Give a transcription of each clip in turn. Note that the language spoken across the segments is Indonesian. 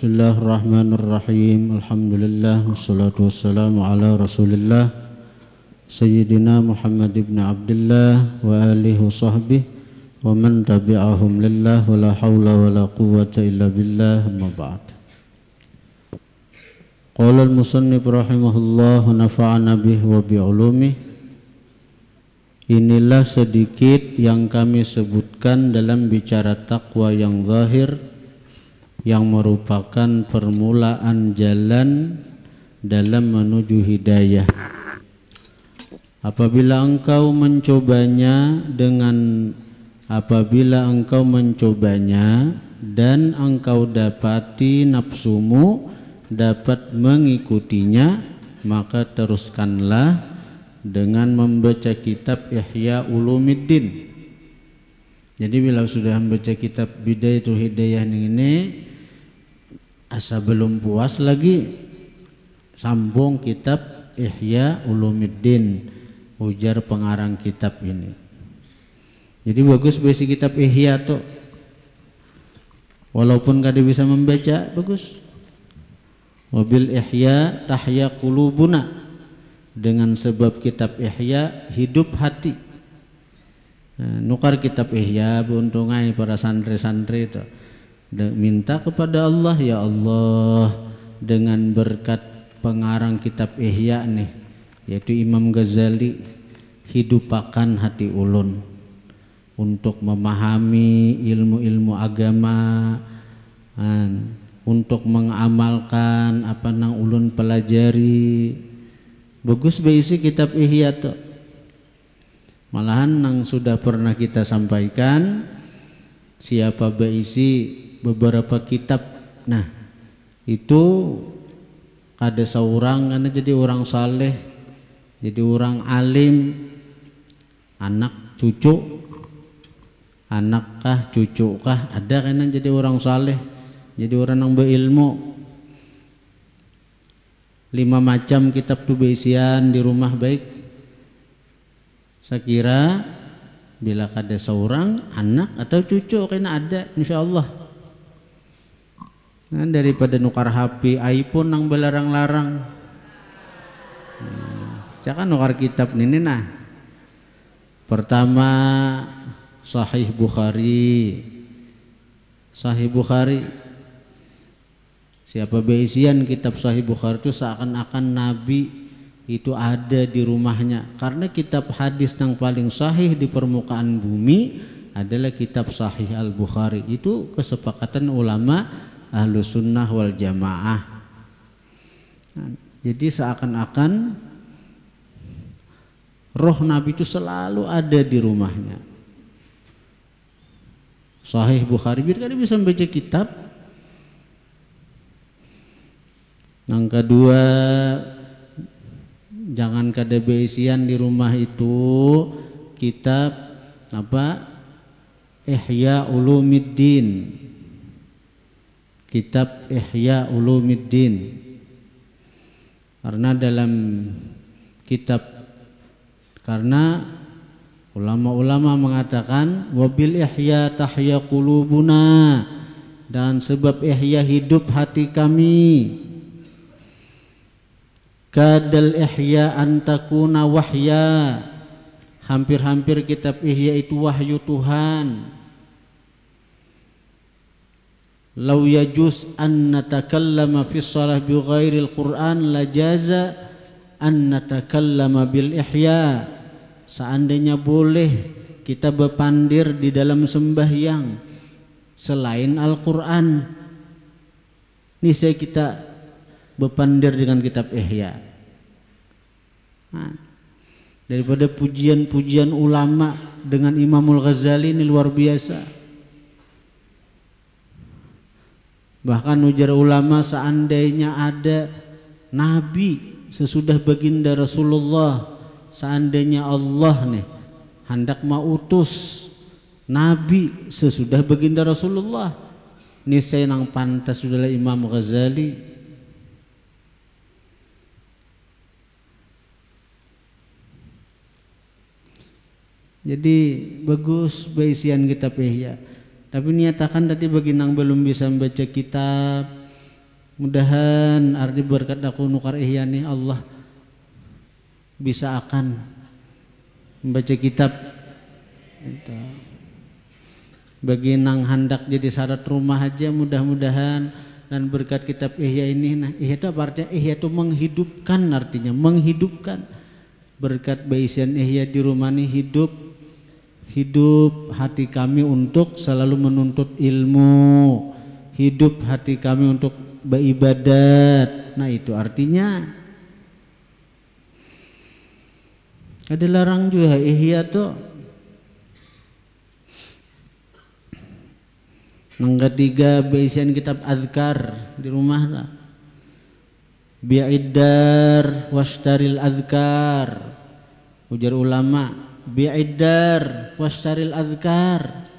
Bismillahirrahmanirrahim. Alhamdulillah wassalatu wassalamu ala Rasulillah Sayyidina Muhammad ibn Abdullah wa alihi wa sahbihi wa man tabi'ahum lillah wa la hawla wa la quwwata illa billah, amma ba'd. Qala al-musannif rahimahullah wa nafa'ana bihi wa bi'ulumihi. Inilah sedikit yang kami sebutkan dalam bicara takwa yang zahir, yang merupakan permulaan jalan dalam menuju hidayah. Apabila engkau mencobanya dan engkau dapati nafsumu dapat mengikutinya, maka teruskanlah dengan membaca kitab Ihya Ulumuddin. Jadi bila sudah membaca kitab Bidayatul Hidayah ini, asa belum puas lagi, sambung kitab Ihya Ulumuddin, ujar pengarang kitab ini. Jadi bagus besi kitab Ihya tuh, walaupun kada bisa membaca, bagus. Wabil Ihya tahya qulubuna, dengan sebab kitab Ihya hidup hati. Nukar kitab Ihya beuntungai para santri-santri itu minta kepada Allah, ya Allah, dengan berkat pengarang kitab Ihya nih, yaitu Imam Ghazali, hidupakan hati ulun untuk memahami ilmu-ilmu agama, untuk mengamalkan apa nang ulun pelajari. Bagus beisi kitab Ihya tuh. Malahan nang sudah pernah kita sampaikan, siapa beisi beberapa kitab, nah itu kada seorang karena jadi orang saleh, jadi orang alim, anak cucu, anak kah cucu kah ada karena jadi orang saleh, jadi orang yang berilmu. 5 macam kitab tu beisian di rumah baik. Saya kira bila kada seorang anak atau cucu kena ada, insyaallah. Nah, daripada nukar HP iPhone nang belarang-larang. Jangan nukar kitab ini nah. Pertama Sahih Bukhari. Sahih Bukhari. Siapa beisian kitab Sahih Bukhari itu seakan-akan Nabi itu ada di rumahnya, karena kitab hadis yang paling sahih di permukaan bumi adalah kitab Sahih Al-Bukhari. Itu kesepakatan ulama Ahlus Sunnah wal Jamaah. Jadi seakan-akan roh Nabi itu selalu ada di rumahnya. Sahih Bukhari biar kalian bisa membaca kitab. Yang kedua, jangan kada beisian di rumah itu kitab apa? Ihya Ulumuddin. Kitab Ihya Ulumuddin. Karena dalam kitab, karena ulama-ulama mengatakan wabil ihya tahya qulubuna, dan sebab ihya hidup hati kami. Kadal ihya antakuna wahya, hampir-hampir kitab Ihya itu wahyu Tuhan. Lau yajuz an natakallama fi shalah bi ghairil Qur'an la jaza an natakallama bil ihya. Seandainya boleh kita berpandir di dalam sembahyang selain Al-Qur'an, niscaya kita berpandir dengan kitab Ihya. Nah, daripada pujian-pujian ulama dengan Imamul Ghazali ini luar biasa. Bahkan ujar ulama, seandainya ada Nabi sesudah baginda Rasulullah, seandainya Allah nih hendak mautus Nabi sesudah baginda Rasulullah, niscaya nang pantas sudahlah Imam Ghazali. Jadi bagus beisian kitab Ihya. Tapi niatakan tadi bagi nang belum bisa membaca kitab, Mudahan arti berkat aku nukar ihya nih Allah bisa akan membaca kitab itu. Bagi nang hendak jadi syarat rumah aja mudah-mudahan dan berkat kitab ihya ini. Nah ihya itu apa artinya? Ihya itu menghidupkan, artinya menghidupkan. Berkat baisian ihya di rumah ini hidup hati kami untuk selalu menuntut ilmu, hidup hati kami untuk beribadat. Nah itu artinya ada larang juga ihya tuh. Yang ketiga baisian kitab azkar di rumah lah. Bi'idar wastaril azkar. Ujar ulama, bi'idar wastaril azkar.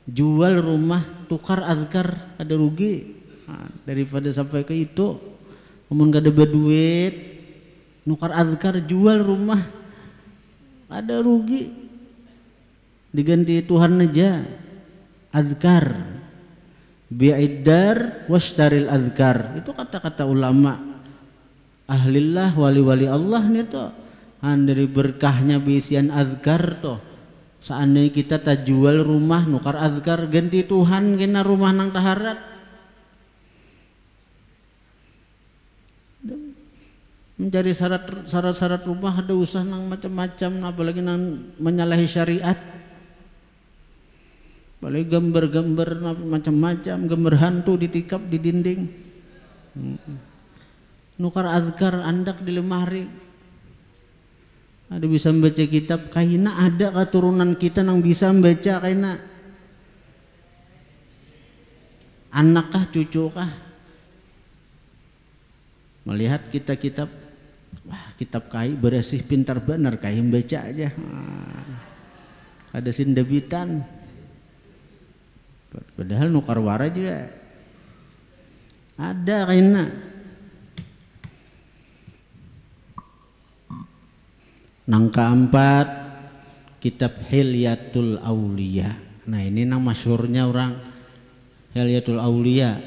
Jual rumah tukar azkar, ada rugi. Nah, daripada sampai ke itu namun gak ada berduit nukar azkar jual rumah ada rugi, diganti Tuhan aja azkar. Bi'idar wastaril azkar itu kata-kata ulama ahlillah wali-wali Allah nih tuh. Dari berkahnya bisian azkar tuh seandainya kita tak jual rumah nukar azkar ganti Tuhan kena rumah nang taharat. Mencari syarat rumah ada usah nang macam-macam, apalagi nang menyalahi syariat. Apalagi gambar-gambar macam-macam, gambar hantu ditikap di dinding. Nukar azkar andak di lemari. Ada bisa membaca kitab, kaina ada keturunan kita nang bisa membaca kaina. Anak kah, cucu kah? Melihat kita kitab, wah kitab kai beresih pintar benar kai membaca aja. Ada sindebitan. Padahal nukar wara juga ada kaina. Nang keempat kitab Hilyatul Aulia. Nah ini nang masyhurnya orang Hilyatul Aulia.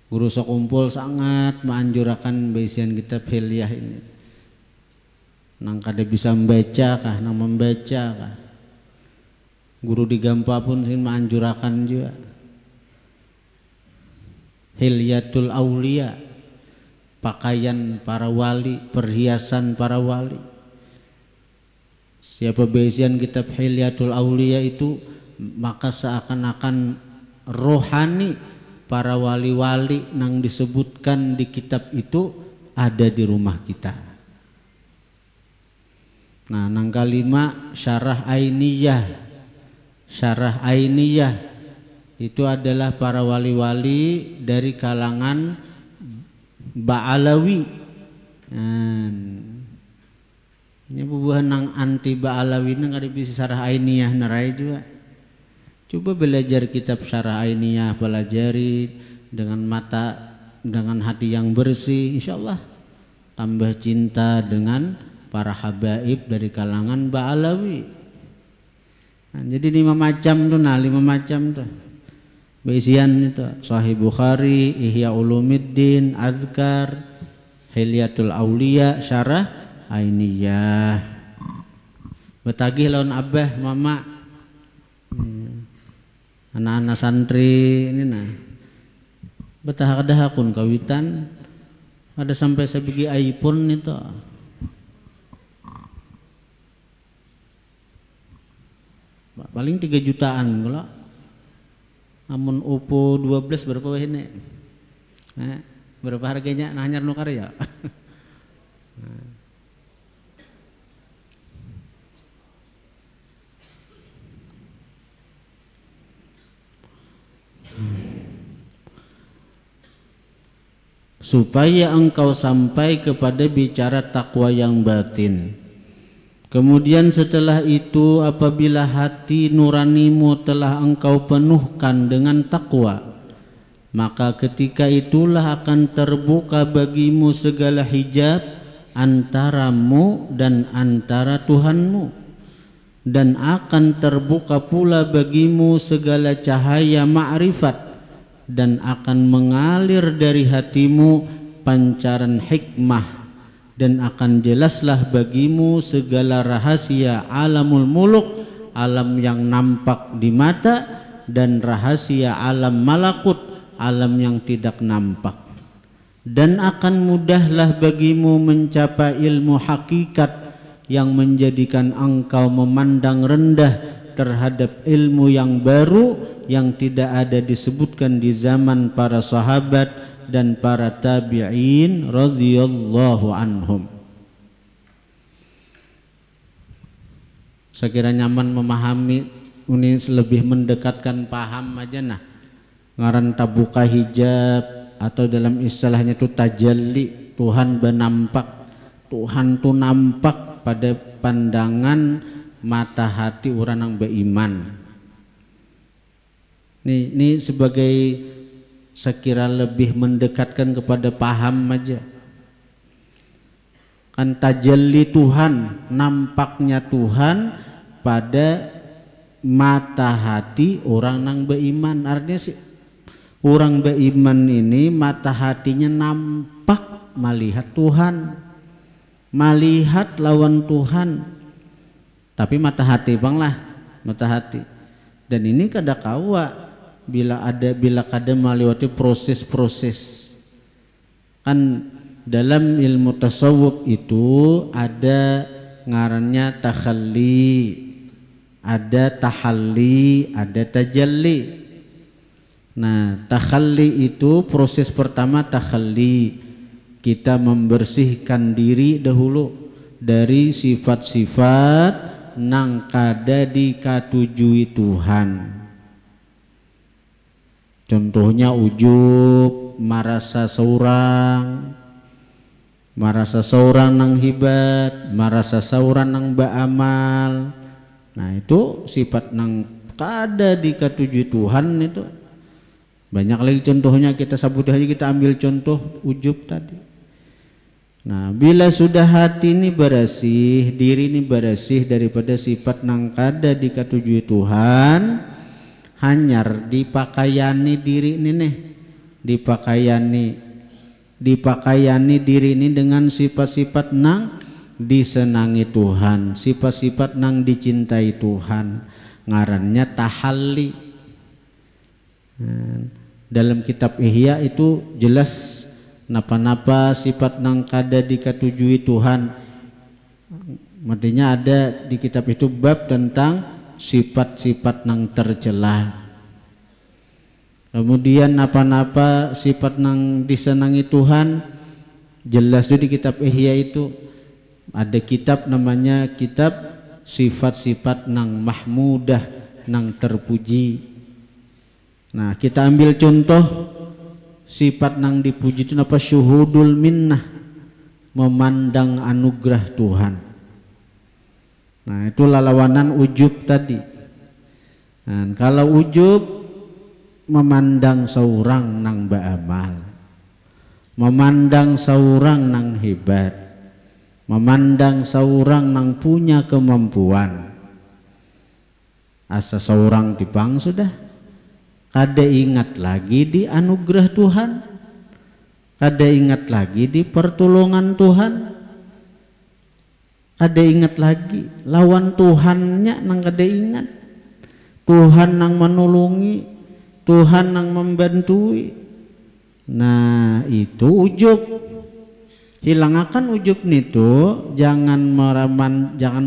Guru sekumpul sangat menganjurkan baisian kitab Hilyah ini. Nang kada bisa membaca kah, nang membaca kah. Guru di Gampa pun sih menganjurkan juga. Hilyatul Aulia, pakaian para wali, perhiasan para wali. Siapa baisian kitab Hilyatul Aulia itu maka seakan-akan rohani para wali-wali nang disebutkan di kitab itu ada di rumah kita. Nah nang kelima Syarah Ainiyah. Syarah Ainiyah itu adalah para wali-wali dari kalangan Ba'alawi. Ini bubuhan nang anti Ba'alawi nang ada bisa Syarah Ainiyah narai juga. Coba belajar kitab Syarah Ainiyah, pelajari dengan mata, dengan hati yang bersih, insya Allah tambah cinta dengan para habaib dari kalangan Ba'alawi. Nah, jadi 5 macam tuh, 5 macam tuh baisian itu Sahih Bukhari, Ihya Ulumuddin, Azkar, Hilyatul Aulia, Syarah Ainiyah. Betagih lawan abah mama, anak-anak santri ini nah betah kada hakun kawitan ada sampai sebegi iPhone itu. Paling 3 jutaan kalau amun Oppo 12 berapa ini? Nah, berapa harganya? Nah hanyar nukar ya. Supaya engkau sampai kepada bicara takwa yang batin. Kemudian setelah itu apabila hati nuranimu telah engkau penuhkan dengan takwa, maka ketika itulah akan terbuka bagimu segala hijab antaramu dan antara Tuhanmu, dan akan terbuka pula bagimu segala cahaya ma'rifat dan akan mengalir dari hatimu pancaran hikmah, dan akan jelaslah bagimu segala rahasia alamul muluk, alam yang nampak di mata, dan rahasia alam malakut, alam yang tidak nampak. Dan akan mudahlah bagimu mencapai ilmu hakikat yang menjadikan engkau memandang rendah terhadap ilmu yang baru yang tidak ada disebutkan di zaman para sahabat dan para tabi'in radhiyallahu anhum. Sekira nyaman memahami ini, lebih mendekatkan paham aja nah. Ngaran tabuka hijab atau dalam istilahnya itu tajalli, Tuhan benampak. Tuhan tuh nampak pada pandangan mata hati orang yang beriman. Ini sebagai sekira lebih mendekatkan kepada paham aja. Kan tajalli Tuhan, nampaknya Tuhan pada mata hati orang yang beriman. Artinya sih orang beriman ini mata hatinya nampak melihat Tuhan, melihat lawan Tuhan. Tapi mata hati bang lah, mata hati. Dan ini kada kawa bila kada melewati proses-proses. Kan dalam ilmu tasawuf itu ada ngarannya takhalli, ada tahalli, ada tajalli. Nah, takhalli itu proses pertama takhalli. Kita membersihkan diri dahulu dari sifat-sifat nang kada dikatujui Tuhan. Contohnya ujub, merasa seorang nang hibat, merasa seorang nang beramal. Nah itu sifat nang kada dikatujui Tuhan itu. Banyak lagi contohnya, kita sebut aja, kita ambil contoh ujub tadi. Nah bila sudah hati ini bersih, diri ini bersih daripada sifat nang kada dikatujui Tuhan, hanyar dipakaiani diri ini nih, dipakaiani diri ini dengan sifat-sifat nang disenangi Tuhan, sifat-sifat nang dicintai Tuhan, ngarannya tahalli. Dalam kitab Ihya itu jelas napa-napa sifat nang kada dikatujui Tuhan. Artinya ada di kitab itu bab tentang sifat-sifat nang tercela. Kemudian napa-napa sifat nang disenangi Tuhan, jelas itu di kitab Ihya itu. Ada kitab namanya kitab sifat-sifat nang mahmudah, nang terpuji. Nah kita ambil contoh sifat nang dipuji itu apa? Syuhudul minnah, memandang anugerah Tuhan. Nah itu lawanan ujub tadi. Nah, kalau ujub memandang seorang nang beramal, memandang seorang nang hebat, memandang seorang nang punya kemampuan. Asa seorang dipang sudah kada ingat lagi di anugerah Tuhan, kada ingat lagi di pertolongan Tuhan, kada ingat lagi lawan Tuhannya nang kada ingat. Tuhan nang menolongi, Tuhan nang membantui. Nah itu ujub. Hilangakan ujub itu, jangan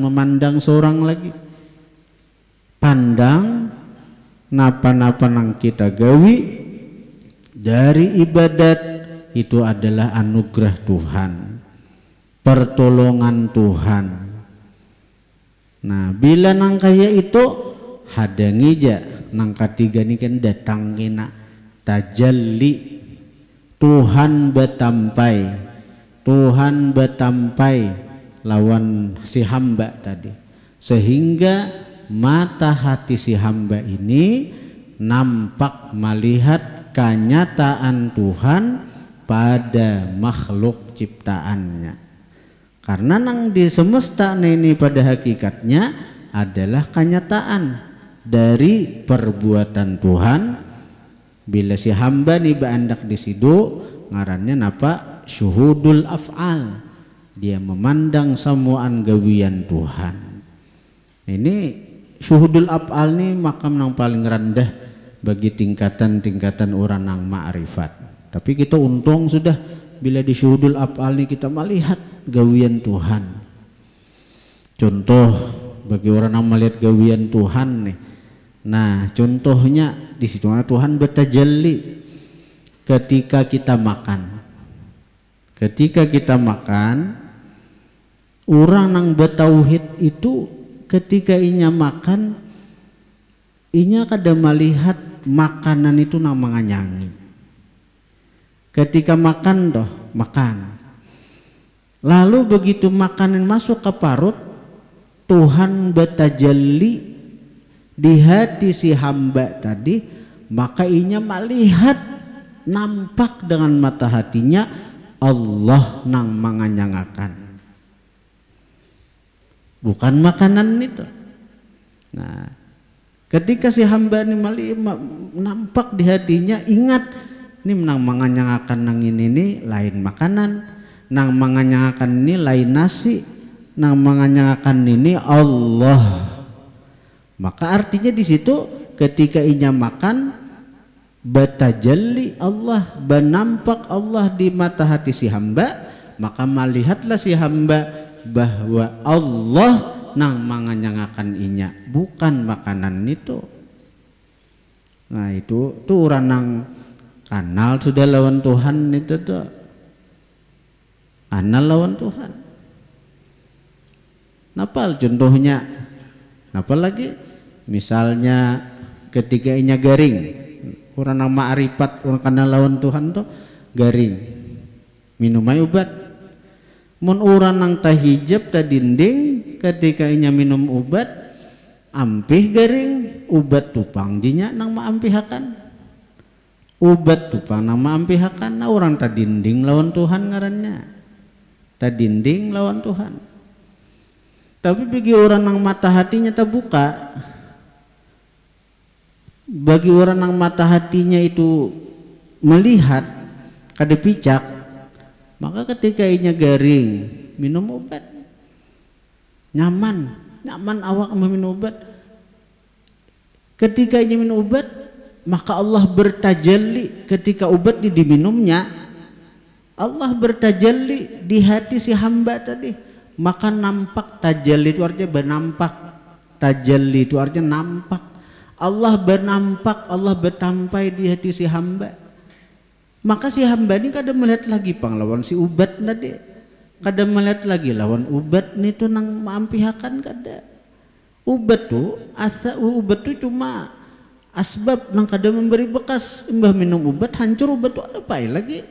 memandang seorang lagi. Pandang napa-napa nang kita gawi dari ibadat itu adalah anugerah Tuhan, pertolongan Tuhan. Nah bila nang kaya itu hadangi ja nang ketiga ini kan datang kena tajalli, Tuhan betampai lawan si hamba tadi, sehingga mata hati si hamba ini nampak melihat kenyataan Tuhan pada makhluk ciptaannya. Karena nang di semesta ini pada hakikatnya adalah kenyataan dari perbuatan Tuhan Bila si hamba nih baandak di situ ngarannya napa? Syuhudul af'al. Dia memandang samuan gawian Tuhan. Ini syuhudul af'al nih makam yang paling rendah bagi tingkatan-tingkatan orang yang ma'rifat. Tapi kita untung sudah bila di syuhudul af'al nih kita melihat gawian Tuhan. Contoh bagi orang yang melihat gawian Tuhan nih. Nah, contohnya di situ Tuhan bertajalli ketika kita makan. Ketika kita makan, orang yang bertauhid itu ketika inya makan, inya kada melihat makanan itu namanya nyanyi. Ketika makan toh, makan. Lalu begitu makanan masuk ke parut, Tuhan bertajalli di hati si hamba tadi, maka inya melihat nampak dengan mata hatinya Allah nang manganyangakan, bukan makanan itu. Nah, ketika si hamba ini nampak di hatinya, ingat ini nang manganyangakan nang ini lain makanan, nang manganyangakan ini lain nasi, nang manganyangakan ini Allah. Maka artinya di situ ketika inya makan batajalli Allah, benampak Allah di mata hati si hamba, maka melihatlah si hamba bahwa Allah nang manganyangakan inya, bukan makanan itu. Nah itu tuh orang nang kanal sudah lawan Tuhan itu tuh, kanal lawan Tuhan. Napa contohnya? Napa lagi? Misalnya ketika inya garing, orang yang ma'rifat, orang kenal lawan Tuhan tuh garing, minum obat. Mun orang yang tahijab tadinding, ketika inya minum obat, ampih garing, obat tupang jinya nang maampihakan. Obat tupang nang maampihakan, nah orang tadinding lawan Tuhan ngarannya. Tadinding lawan Tuhan. Tapi bagi orang yang mata hatinya terbuka, bagi orang yang mata hatinya itu melihat kada picak, maka ketika inya garing minum obat nyaman awak minum obat. Ketika inya minum obat, maka Allah bertajalli ketika obat diminumnya. Allah bertajalli di hati si hamba tadi, maka nampak. Tajalli itu artinya bernampak, tajalli itu artinya nampak. Allah bernampak, Allah bertampai di hati si hamba. Maka si hamba ini kada melihat lagi panglawan si ubat tadi, kada melihat lagi lawan ubat ni tu nang maampihakan kada. Ubat tu ubat tu cuma asbab nang kada memberi bekas. Imbah minum ubat hancur ubat tu ada pai lagi.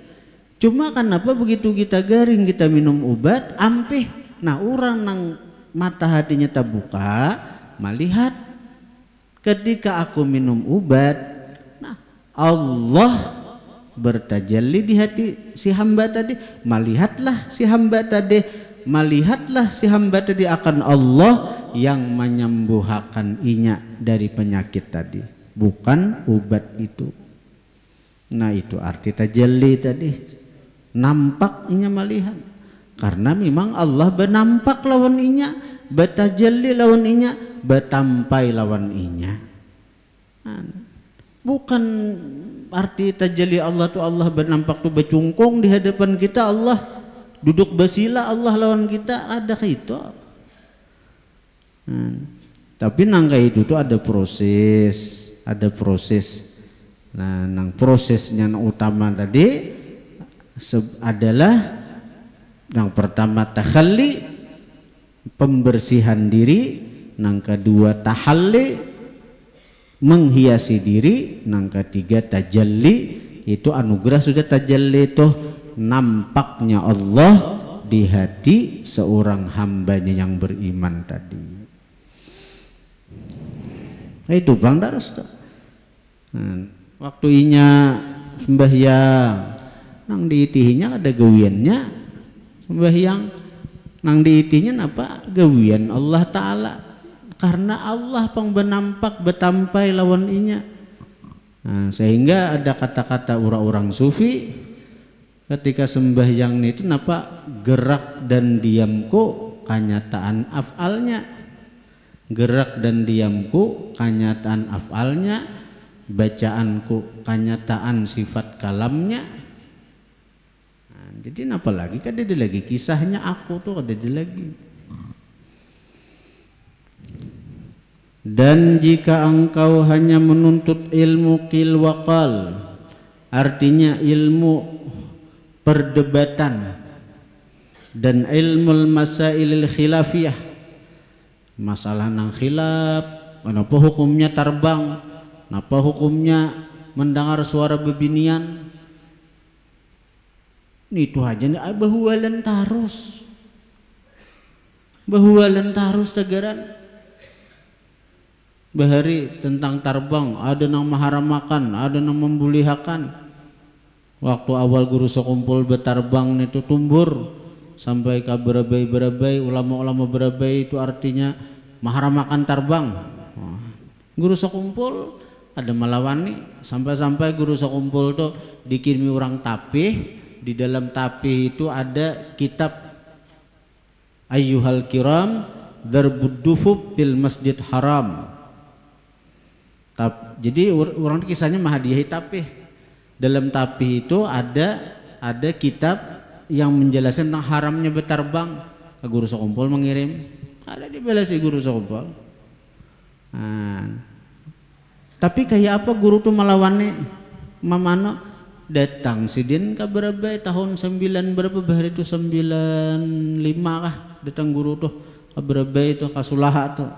Cuma kenapa begitu kita garing kita minum obat ampih. Nah orang nang mata hatinya terbuka melihat ketika aku minum obat, nah Allah bertajalli di hati si hamba tadi, melihatlah si hamba tadi akan Allah yang menyembuhkan inya dari penyakit tadi, bukan obat itu. Nah itu arti tajalli tadi, nampak inya melihat, karena memang Allah bernampak lawan inya, bertajalli lawan inya, bertampai lawan inya. Bukan arti tajalli Allah tu Allah bernampak tu bercungkung di hadapan kita, Allah duduk bersila Allah lawan kita, ada itu. Tapi nangka itu tu ada proses. Nah, nang prosesnya yang utama tadi adalah yang pertama takhalli, pembersihan diri, nang kedua tahalli, menghiasi diri, nang ketiga tajalli, itu anugerah sudah tajalli itu nampaknya Allah di hati seorang hambanya yang beriman tadi. Itu bang daras tuh. Waktu inya sembahyang nang diitihinya ada gawiannya, sembahyang nang diitinya apa gawian Allah Ta'ala, karena Allah pang benampak betampai lawan inya. Nah, sehingga ada kata-kata orang-orang sufi ketika sembahyang itu napa gerak dan diamku kanyataan afalnya, gerak dan diamku kanyataan afalnya, bacaanku kanyataan sifat kalamnya. Nah, jadi napa lagi kan ada lagi kisahnya aku tuh ada lagi. Dan jika engkau hanya menuntut ilmu qil wa qal, artinya ilmu perdebatan dan ilmu masailil khilafiyah, masalah nang khilaf, kenapa hukumnya terbang, kenapa hukumnya mendengar suara bebinian, itu aja bahualan tarus tegaran. Bahari tentang tarbang, ada yang maharamakan, ada yang membulihakan. Waktu awal guru sekumpul betarbang itu tumbur sampai ke berabai ulama-ulama berabai itu artinya maharamakan tarbang. Guru sekumpul ada melawani sampai guru sekumpul tuh dikirimi orang tapih, di dalam tapih itu ada kitab Ayyuhal Kiram Darbud Dufub fil Masjid Haram. Jadi orang kisahnya mahadiyahi tapih. Dalam tapih itu ada kitab yang menjelaskan tentang haramnya bertarbang. Ke guru sekumpul mengirim, ada dibalasi guru sekumpul. Nah, tapi kayak apa guru tuh melawannya? Mamano datang sidin ke berapa tahun 9 berapa bahari itu 95 kah datang guru tuh ke berapa itu ke Sulaha tuh.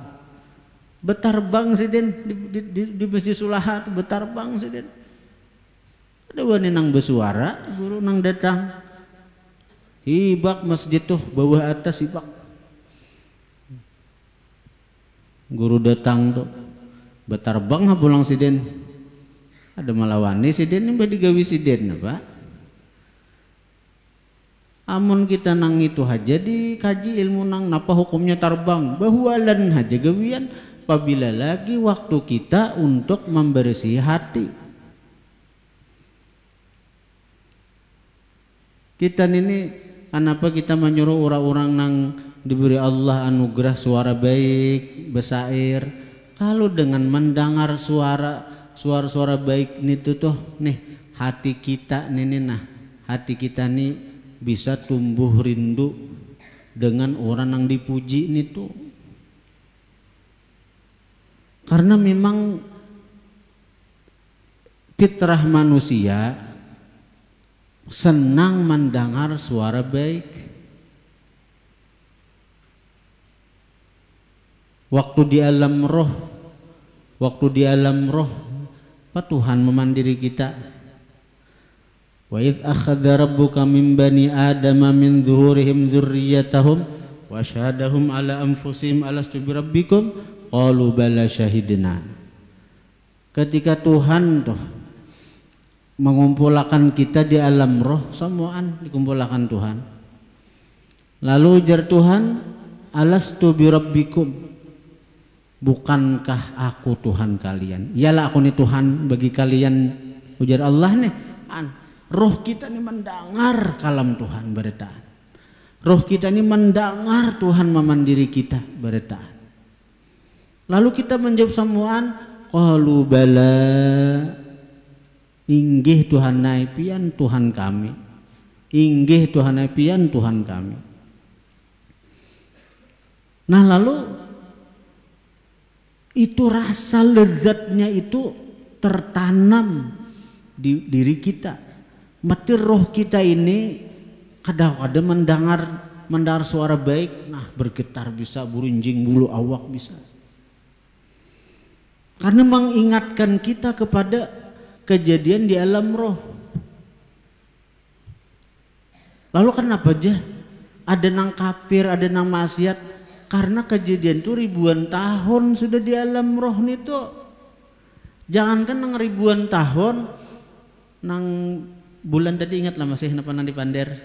Betarbang sidin di Masjid Sulaha betarbang sidin. Ada wani nang bersuara, guru nang datang. Hibak masjid tuh bawah atas hibak. Guru datang tuh betarbang pulang sidin. Ada malawani sidin ini digawi sidin apa? Amun kita nang itu aja dikaji ilmu nang napa hukumnya terbang. Bahualan aja gawian. Apabila lagi waktu kita untuk membersih hati. Kita ini kenapa kita menyuruh orang-orang nang diberi Allah anugerah suara baik, besair. Kalau dengan mendengar suara baik itu tuh nih hati kita hati kita nih bisa tumbuh rindu dengan orang yang dipuji nih tuh. Karena memang fitrah manusia senang mendengar suara baik. Waktu di alam roh, apa Tuhan memandiri kita. Wa idz akhadha rabbuka min bani adama min zuhurihim dzurriyyatahum wa asyhadahum ala anfusihim alastu birabbikum qalu bala syahidna. Ketika Tuhan tuh mengumpulkan kita di alam roh, semuaan dikumpulkan Tuhan. Lalu ujar Tuhan, alastu birabbikum, bukankah aku Tuhan kalian? Iyalah aku nih Tuhan bagi kalian, ujar Allah nih. Roh kita nih mendengar kalam Tuhan beritaan. Roh kita nih mendengar Tuhan memandiri kita beritaan. Lalu kita menjawab semuaan, qalu bala, inggih Tuhan pian Tuhan kami, inggih Tuhan pian Tuhan kami. Nah lalu itu rasa lezatnya itu tertanam di diri kita. Mati roh kita ini kadang-kadang mendengar suara baik, nah bergetar bisa, berunjing bulu awak bisa. Karena mengingatkan kita kepada kejadian di alam roh. Lalu kenapa aja ada nang kafir, ada nang maksiat? Karena kejadian itu ribuan tahun sudah di alam roh nih tuh. Jangankan nang ribuan tahun, nang bulan tadi ingat lah masih napa nang di Pander.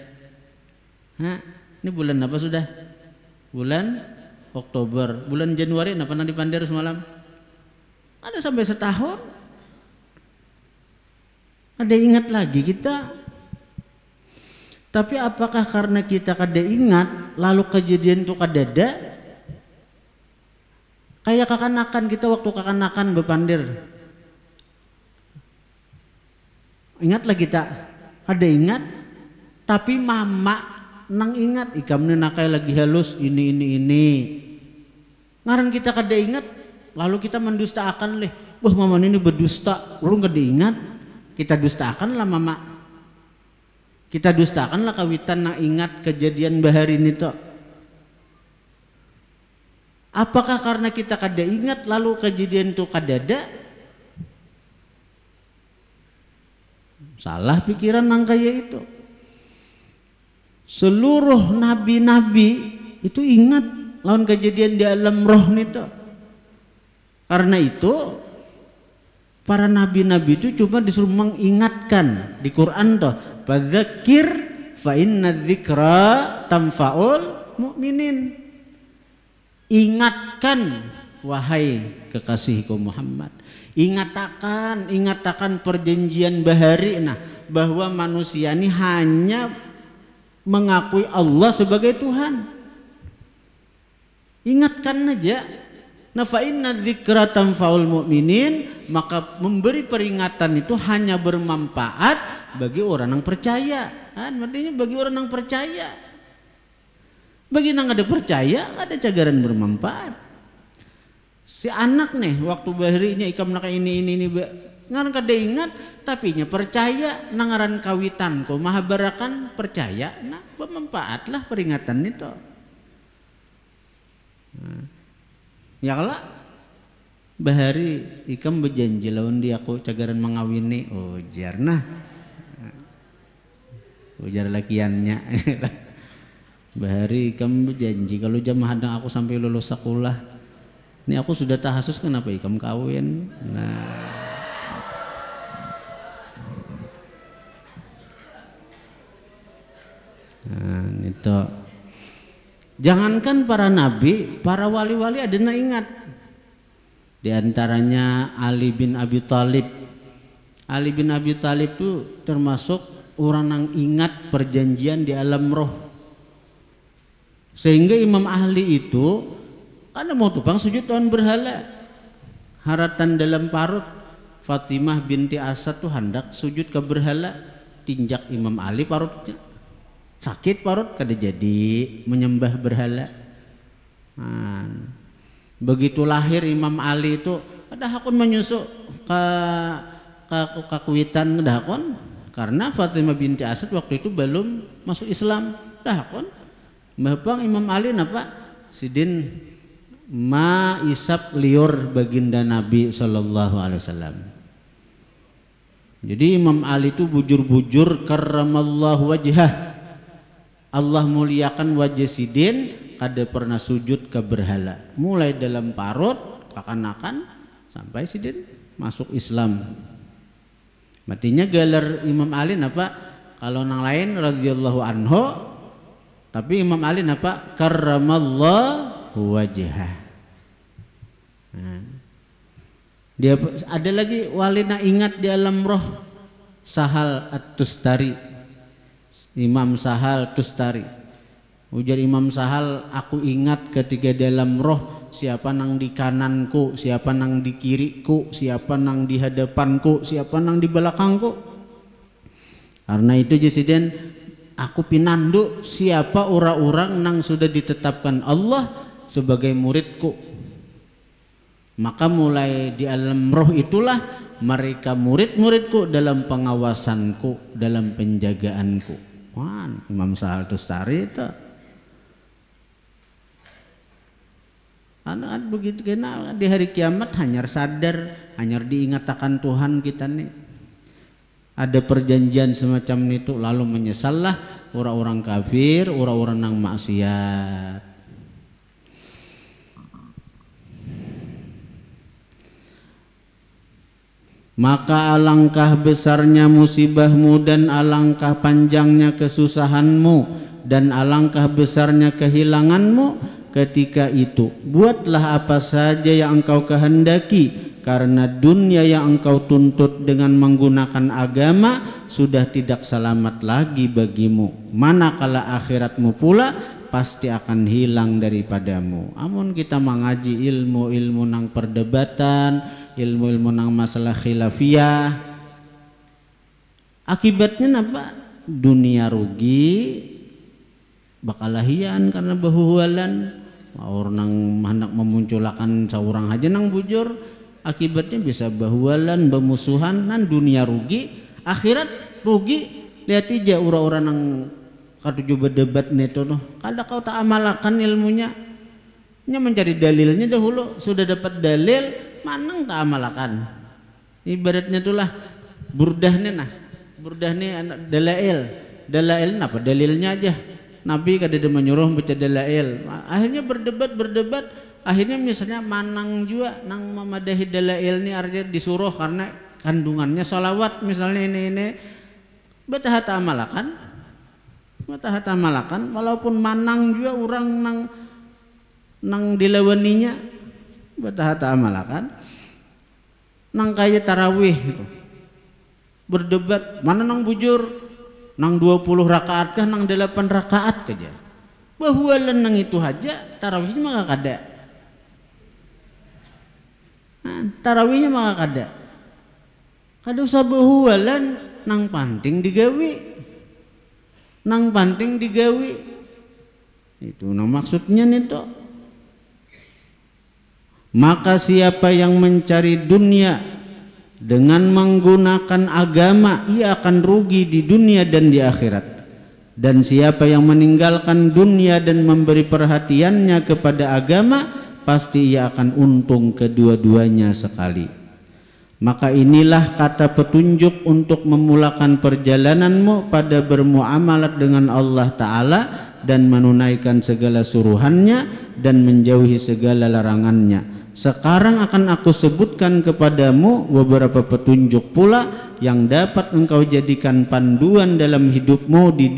Hah? Ini bulan apa sudah? Bulan Oktober. Bulan Januari napa nang di Pander semalam? Ada sampai setahun. Ada ingat lagi kita. Tapi apakah karena kita kada ingat lalu kejadian itu kadada? Kayak kakanakan kita waktu kakanakan bepandir. Ingatlah kita, ada ingat, tapi mama nang ingat ikamnya nakai lagi halus ini. Ngaran kita kada ingat, lalu kita mendustakan leh. Wah mama ini berdusta, lu kada ingat, kita dustakan lah mama. Kita dustakan lah kawitan nang ingat kejadian bahari ini toh. Apakah karena kita kada ingat lalu kejadian itu kadada? Salah pikiran nang kaya itu. Seluruh nabi-nabi itu ingat lawan kejadian di alam roh nito. Karena itu para nabi-nabi itu cuma disuruh mengingatkan di Quran toh, fadzakir fa inna dzikra tanfa'ul mu'minin. Ingatkan wahai kekasihku Muhammad, ingatakan perjanjian bahari bahwa manusia ini hanya mengakui Allah sebagai Tuhan. Ingatkan aja. Fa inna dzikra tanfa'ul mu'minin, maka memberi peringatan itu hanya bermanfaat bagi orang yang percaya. Artinya bagi orang yang percaya. Bagi yang ada percaya ada cagaran bermanfaat. Si anak nih waktu baharinya ikam nak ini ngaran kada ingat tapi nya percaya nangaran kawitan ko mahabarakan percaya nah bermanfaat lah peringatan itu. Ya kalau bahari ikam berjanji lawan dia aku cagaran mengawini ujar ujar lakiannya. Bahari ikam berjanji kalau jamaah hadang aku sampai lulus sekolah. Ini aku sudah tahasus kenapa ikam kawin? Nah itu. Jangankan para nabi, para wali-wali ada yang ingat. Di antaranya Ali bin Abi Thalib. Ali bin Abi Thalib itu termasuk orang yang ingat perjanjian di alam roh. Sehingga Imam Ahli itu karena mau tupang sujud lawan berhala. Haratan dalam parut Fatimah binti Asad tuh hendak sujud ke berhala, tinjak Imam Ali parutnya. Sakit parut kada jadi menyembah berhala. Begitu lahir Imam Ali itu ada hakun menyusuk ke kakuitan dah hakun karena Fatimah binti Asad waktu itu belum masuk Islam. Dah hakun Bapang Imam Ali napa sidin ma isap liur baginda Nabi sallallahu alaihi wasallam. Jadi Imam Ali itu bujur-bujur karramallahu wajhah. Allah muliakan wajah sidin kada pernah sujud ke berhala. Mulai dalam parut kakanakan sampai sidin masuk Islam. Matinya galar Imam Ali napa kalau nang lain radhiyallahu anhu. Tapi Imam Ali napa karramallahu wajhah. Dia ada lagi wali na ingat di alam roh Sahal At-Tustari. Imam Sahal Tustari. Ujar Imam Sahal, aku ingat ketika dalam roh siapa nang di kananku, siapa nang di kiriku, siapa nang di hadapanku, siapa nang di belakangku. Karena itu Jesiden aku pinandu siapa orang-orang nang sudah ditetapkan Allah sebagai muridku. Maka mulai di alam roh itulah mereka murid-muridku dalam pengawasanku, dalam penjagaanku. Wah, Imam Sahal Tustari itu. Anak begitu kena di hari kiamat hanya sadar, hanya diingatkan Tuhan kita nih. Ada perjanjian semacam itu lalu menyesallah orang-orang kafir, orang-orang yang maksiat. Maka alangkah besarnya musibahmu dan alangkah panjangnya kesusahanmu dan alangkah besarnya kehilanganmu ketika itu. Buatlah apa saja yang engkau kehendaki karena dunia yang engkau tuntut dengan menggunakan agama sudah tidak selamat lagi bagimu, manakala akhiratmu pula pasti akan hilang daripadamu. Amun kita mengaji ilmu-ilmu nang perdebatan, ilmu-ilmu nang masalah khilafiyah, akibatnya apa? Dunia rugi, bakal lahian karena bahuwalan. Orang hendak memunculkan seorang aja nang bujur, akibatnya bisa bahuwalan, bermusuhan, nan dunia rugi, akhirat rugi. Lihat aja orang-orang nang katuju berdebat neto noh, kada kau tak amalkan ilmunya, nya mencari dalilnya dahulu, sudah dapat dalil, manang tak amalkan. Ibaratnya itulah burdahnya nah, burdahnya dalail apa dalilnya aja. Nabi kadang menyuruh baca dalail, akhirnya berdebat, akhirnya misalnya manang juga nang memadahi dalail ini artinya disuruh karena kandungannya sholawat misalnya ini betah malakan, walaupun manang juga orang nang dilawaninya betah malakan, nang kaya tarawih gitu. Berdebat mana nang bujur nang 20 rakaat kah nang 8 rakaat saja, bahuwalan nang itu aja tarawihnya mah kada, tarawihnya mah kada usah bahuwalan, nang panting digawi itu nang maksudnya nito. Maka siapa yang mencari dunia dengan menggunakan agama, ia akan rugi di dunia dan di akhirat. Dan siapa yang meninggalkan dunia dan memberi perhatiannya kepada agama, pasti ia akan untung kedua-duanya sekali. Maka inilah kata petunjuk untuk memulakan perjalananmu pada bermuamalat dengan Allah Ta'ala dan menunaikan segala suruhannya dan menjauhi segala larangannya. Sekarang akan aku sebutkan kepadamu beberapa petunjuk pula yang dapat engkau jadikan panduan dalam hidupmu di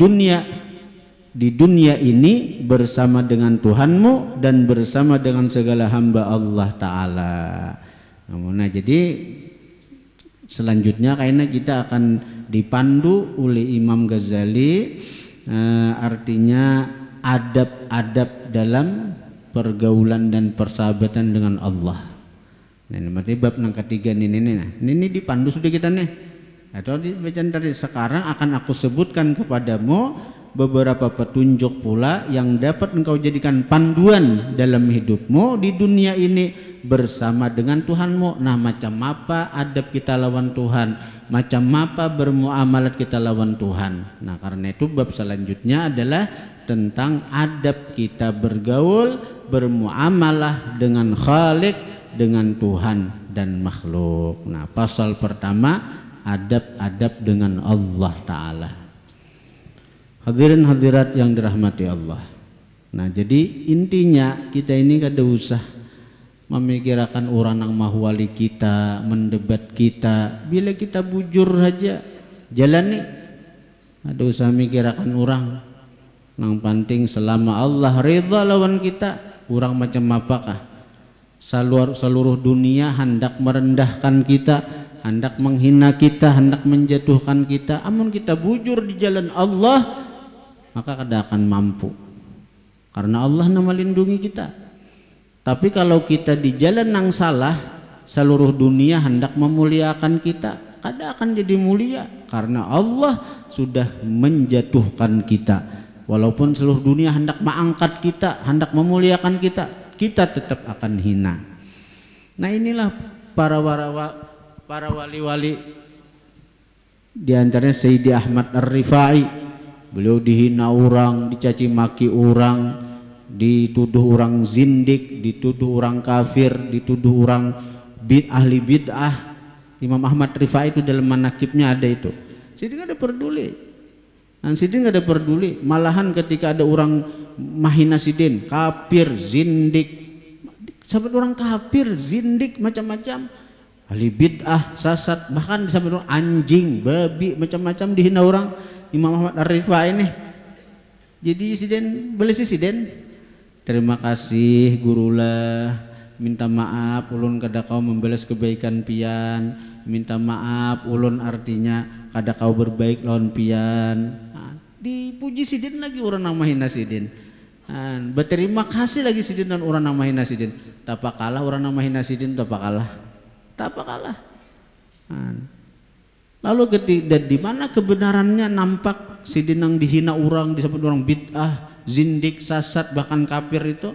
dunia ini bersama dengan Tuhanmu dan bersama dengan segala hamba Allah Ta'ala. Nah, jadi selanjutnya kayaknya kita akan dipandu oleh Imam Ghazali, artinya adab-adab dalam pergaulan dan persahabatan dengan Allah. Nah, ini berarti bab yang ketiga ini dipandu sudah kita nih. Atau dibacaan tadi, sekarang akan aku sebutkan kepadamu beberapa petunjuk pula yang dapat engkau jadikan panduan dalam hidupmu di dunia ini bersama dengan Tuhanmu. Nah, macam apa adab kita lawan Tuhan, macam apa bermuamalat kita lawan Tuhan. Nah, karena itu bab selanjutnya adalah tentang adab kita bergaul, bermuamalah dengan Khalik, dengan Tuhan dan makhluk. Nah, pasal pertama adab-adab dengan Allah Ta'ala. Hadirin hadirat yang dirahmati Allah. Nah, jadi intinya kita ini kada usah memikirkan orang yang mahwali kita, mendebat kita. Bila kita bujur saja jalani, ada usah mikirkan orang. Yang penting selama Allah ridha lawan kita, orang macam apakah seluruh dunia hendak merendahkan kita, hendak menghina kita, hendak menjatuhkan kita, amun kita bujur di jalan Allah, maka kada akan mampu, karena Allah yang melindungi kita. Tapi kalau kita di jalan yang salah, seluruh dunia hendak memuliakan kita, kada akan jadi mulia, karena Allah sudah menjatuhkan kita. Walaupun seluruh dunia hendak mengangkat kita, hendak memuliakan kita, kita tetap akan hina. Nah, inilah para wali-wali, di antaranya Sayyidi Ahmad Ar-Rifai. Beliau dihina orang, dicaci maki orang, dituduh orang zindik, dituduh orang kafir, dituduh orang ahli bid'ah. Imam Ahmad Rifai itu dalam manakibnya ada itu. Jadi nggak ada peduli. Sidin nggak ada peduli. Malahan ketika ada orang mahina Sidin, kafir, zindik, sampai orang kafir, zindik, macam-macam, ahli bid'ah, sesat, bahkan sampai orang anjing, babi, macam-macam dihina orang. Imam Ahmad Ar-Rifai ini. Jadi Sidin, boleh sih Sidin, terima kasih gurulah minta maaf ulun kada kau membalas kebaikan pian, minta maaf ulun artinya kada kau berbaik lawan pian. Dipuji sidin lagi orang nang mahina sidin. Berterima kasih lagi sidin dan orang nang mahina sidin. Tapa kalah orang nang mahina sidin, tapa kalah. Lalu di mana kebenarannya nampak sidin yang dihina orang, disebut orang bid'ah, zindik, sesat, bahkan kafir itu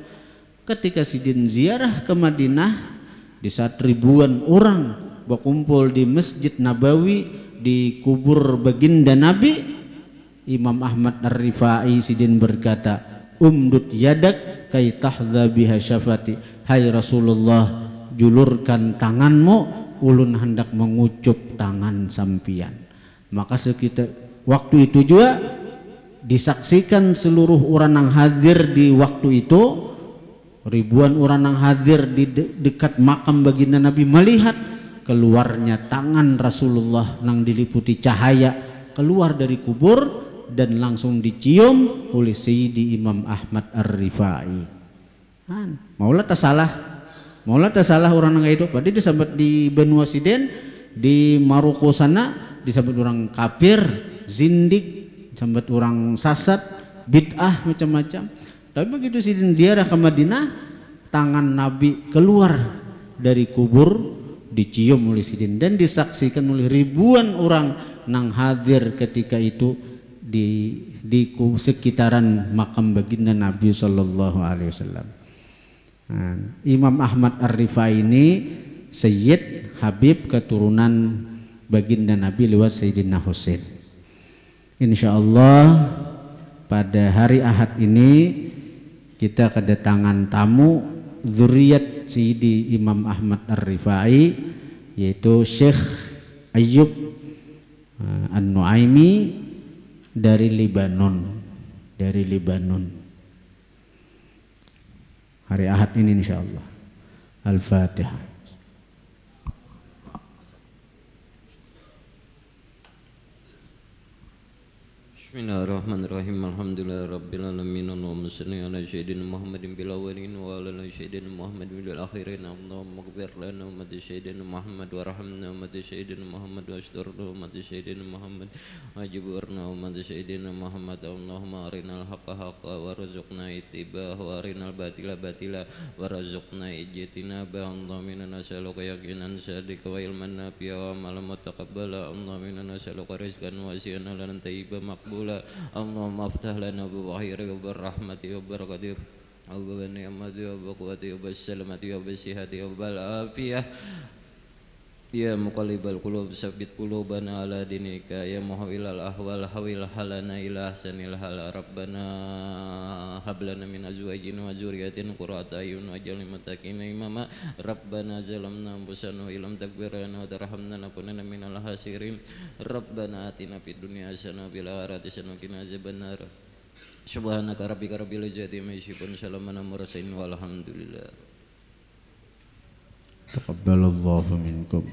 ketika sidin ziarah ke Madinah di saat ribuan orang berkumpul di Masjid Nabawi di kubur baginda Nabi, Imam Ahmad Ar-Rifai sidin berkata, umdut yadak kai tahdha biha syafati, hai Rasulullah, julurkan tanganmu, ulun hendak mengucup tangan sampian. Maka sekitar waktu itu juga disaksikan seluruh orang yang hadir di waktu itu, ribuan orang yang hadir di dekat makam baginda Nabi melihat keluarnya tangan Rasulullah yang diliputi cahaya keluar dari kubur dan langsung dicium oleh Sayyidi Imam Ahmad Ar-Rifai. Maulah tak salah orang yang itu. Padahal disebut di benua Siden, di Maroko sana disebut orang kafir, zindik, disebut orang sesat, bid'ah macam-macam. Tapi begitu sidin ziarah ke Madinah, tangan Nabi keluar dari kubur dicium oleh sidin dan disaksikan oleh ribuan orang yang hadir ketika itu di sekitaran makam baginda Nabi sallallahu alaihi wasallam. Imam Ahmad Ar-Rifai ini Sayyid Habib keturunan baginda Nabi lewat Sayyidina Husain. Insyaallah pada hari Ahad ini kita kedatangan tamu zuriat Sayyidi Imam Ahmad Ar-Rifai, yaitu Syekh Ayyub An-Nuaimi dari Libanon. Hari Ahad ini insyaallah. Al-Fatihah. Bismillahirrahmanirrahim. Alhamdulillahirabbil alamin. Allahumma shalli ala sayyidina Muhammadin bil awwalin wa ala sayyidina Muhammadin bil akhirin. Allahumma ighfir lana wa li sayyidina Muhammad warhamna wa li sayyidina Muhammad wasturna wa li sayyidina Muhammad wajburna wa li sayyidina Muhammad. Allahumma arinal haqqa haqqa warzuqna ittiba'ahu wa arinal batila batila warzuqna ijtinaba. Allahumma inna nas'aluka yaqinan sadiqa wa ilman nafi'a wa amalan mutaqabbala. Allahumma inna nas'aluka rizqan wasi'an lan tayyiban maqbula. Allahumma aftah lana bi khairi wa rahmati wa barakati wa bi ni'mati wa quwwati wa salamati wa sihhati wa afiyah. Ya muqallibal qulub tsabbit qulubana ala dinika, ya muhawwilal ahwal hawil halana ila ahsanil hal. Rabbana hab lana min azwajina wa dzurriyyatina qurrata a'yun waj'alna lil muttaqina imama. Rabbana zalamna anfusana wa illam taghfir lana wa tarhamna lanakunanna minal khasirin. Rabbana atina fid dunya hasanah wa fil akhirati hasanah wa qina adzabannar. Subhanaka rabbika rabbil izzati amma yasifun, salamun alal mursalin walhamdulillah. Taqabbalallahu minkum.